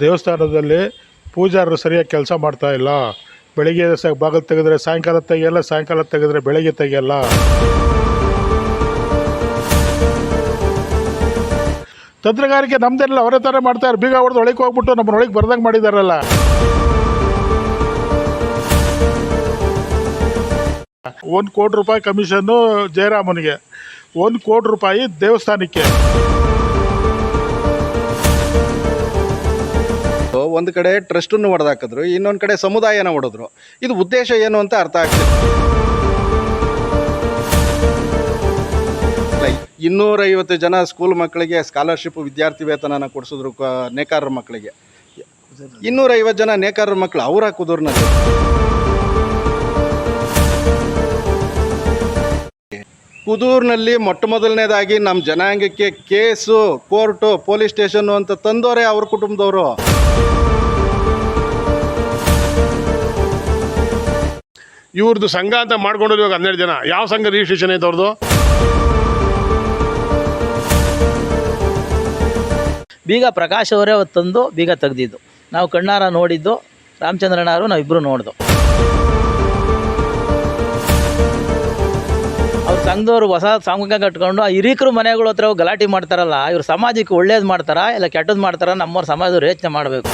ದೇವಸ್ಥಾನದಲ್ಲಿ ಪೂಜಾರರು ಸರಿಯಾಗಿ ಕೆಲಸ ಮಾಡ್ತಾಯಿಲ್ಲ. ಬೆಳಿಗ್ಗೆ ಬಾಗಿಲು ತೆಗೆದ್ರೆ ಸಾಯಂಕಾಲ ತೆಗಿಯಲ್ಲ, ಸಾಯಂಕಾಲ ತೆಗೆದ್ರೆ ಬೆಳಗ್ಗೆ ತೆಗಿಯಲ್ಲ. ತಂತ್ರಗಾರಿಕೆ ನಮ್ದೆಲ್ಲ ಅವರೇ ಥರ ಮಾಡ್ತಾರೆ. ಬೀಗ ಹೊಡೆದು ಒಳಗೆ ಹೋಗ್ಬಿಟ್ಟು ನಮ್ಮನ್ನ ಒಳಗೆ ಬರ್ದಂಗೆ ಮಾಡಿದಾರಲ್ಲ. ₹1 ಕೋಟಿ ಕಮಿಷನ್ನು ಜಯರಾಮನಿಗೆ, ₹1 ಕೋಟಿ ದೇವಸ್ಥಾನಕ್ಕೆ. ಒಂದು ಕಡೆ ಟ್ರಸ್ಟನ್ನು ಹೊಡೆದಾಕಿದ್ರು, ಇನ್ನೊಂದು ಕಡೆ ಸಮುದಾಯನ ಹೊಡೆದ್ರು. ಇದು ಉದ್ದೇಶ ಏನು ಅಂತ ಅರ್ಥ ಆಗ್ತಿದೆ. 250 ಜನ ಸ್ಕೂಲ್ ಮಕ್ಕಳಿಗೆ ಸ್ಕಾಲರ್ಶಿಪ್ ವಿದ್ಯಾರ್ಥಿ ವೇತನನ ಕೊಡಿಸಿದ್ರು ನೇಕಾರರ ಮಕ್ಕಳಿಗೆ. 250 ಜನ ನೇಕಾರರ ಮಕ್ಕಳು ಅವರ ಕುದೂರಿನಲ್ಲಿ. ಕುದೂರಿನಲ್ಲಿ ಮೊಟ್ಟ ಮೊದಲನೇದಾಗಿ ನಮ್ಮ ಜನಾಂಗಕ್ಕೆ ಕೇಸು, ಕೋರ್ಟು, ಪೊಲೀಸ್ ಸ್ಟೇಷನ್ನು ಅಂತ ತಂದವರೇ ಅವ್ರ ಕುಟುಂಬದವರು. ಇವ್ರದ್ದು ಸಂಘ ಅಂತ ಮಾಡ್ಕೊಂಡು ಇವಾಗ 12 ಜನ. ಯಾವ ಸಂಘ ರಿಜಿಸ್ಟ್ರೇಷನ್ ಐತೆ ಅವ್ರದ್ದು? ಬೀಗ ಪ್ರಕಾಶ್ ಅವರೇ ಅವತ್ತು ತಂದು ಬೀಗ ತೆಗೆದಿದ್ದು ನಾವು ಕಣ್ಣಾರ ನೋಡಿದ್ದು. ರಾಮಚಂದ್ರಣ್ಣವರು ನಾವಿಬ್ಬರು ನೋಡ್ದು. ಅವ್ರ ಸಂಘದವ್ರು ಹೊಸ ಸಾಮೂಹಿಕ ಕಟ್ಕೊಂಡು ಆ ಹಿರೀಕರು ಮನೆಗಳ ಹತ್ರ ಗಲಾಟೆ ಮಾಡ್ತಾರಲ್ಲ, ಇವ್ರು ಸಮಾಜಕ್ಕೆ ಒಳ್ಳೇದು ಮಾಡ್ತಾರಾ ಇಲ್ಲ ಕೆಟ್ಟದ್ದು ಮಾಡ್ತಾರ? ನಮ್ಮವ್ರ ಸಮಾಜದವ್ರು ಯೋಚನೆ ಮಾಡಬೇಕು.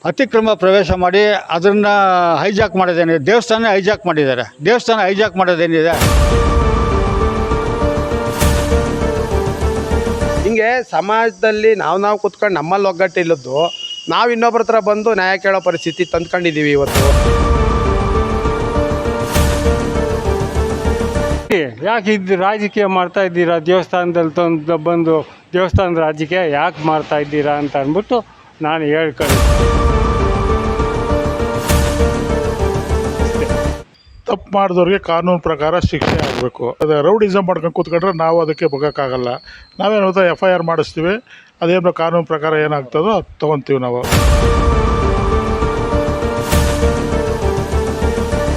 ಅತಿಕ್ರಮ ಪ್ರವೇಶ ಮಾಡಿ ಅದನ್ನು ಹೈಜಾಕ್ ಮಾಡೋದೇನಿದೆ? ದೇವಸ್ಥಾನ ಹೈಜಾಕ್ ಮಾಡಿದ್ದಾರೆ. ದೇವಸ್ಥಾನ ಹೈಜಾಕ್ ಮಾಡೋದೇನಿದೆ? ಹಿಂಗೆ ಸಮಾಜದಲ್ಲಿ ನಾವು ಕೂತ್ಕೊಂಡು ನಮ್ಮಲ್ಲಿ ಒಗ್ಗಟ್ಟಿಲ್ಲದ್ದು ನಾವು ಇನ್ನೊಬ್ಬರ ಹತ್ರ ಬಂದು ನ್ಯಾಯ ಕೇಳೋ ಪರಿಸ್ಥಿತಿ ತಂದ್ಕೊಂಡಿದ್ದೀವಿ ಇವತ್ತು. ಯಾಕೆ ಇದು ರಾಜಕೀಯ ಮಾಡ್ತಾ ಇದ್ದೀರಾ? ದೇವಸ್ಥಾನದಲ್ಲಿ ಬಂದು ದೇವಸ್ಥಾನದ ರಾಜಕೀಯ ಯಾಕೆ ಮಾಡ್ತಾ ಇದ್ದೀರಾ ಅಂತ ಅಂದ್ಬಿಟ್ಟು ನಾನು ಹೇಳ್ಕೊಂಡು ತಪ್ಪು ಮಾಡಿದವ್ರಿಗೆ ಕಾನೂನು ಪ್ರಕಾರ ಶಿಕ್ಷೆ ಆಗಬೇಕು. ಅದು ರೌಡಿಸಮ್ ಮಾಡ್ಕೊಂಡು ಕೂತ್ಕೊಂಡ್ರೆ ನಾವು ಅದಕ್ಕೆ ಬಗ್ಗೋಕ್ಕಾಗಲ್ಲ. ನಾವೇನು FIR ಮಾಡಿಸ್ತೀವಿ. ಅದೇನೋ ಕಾನೂನು ಪ್ರಕಾರ ಏನಾಗ್ತದೋ ಅದು ತೊಗೊತೀವಿ ನಾವು.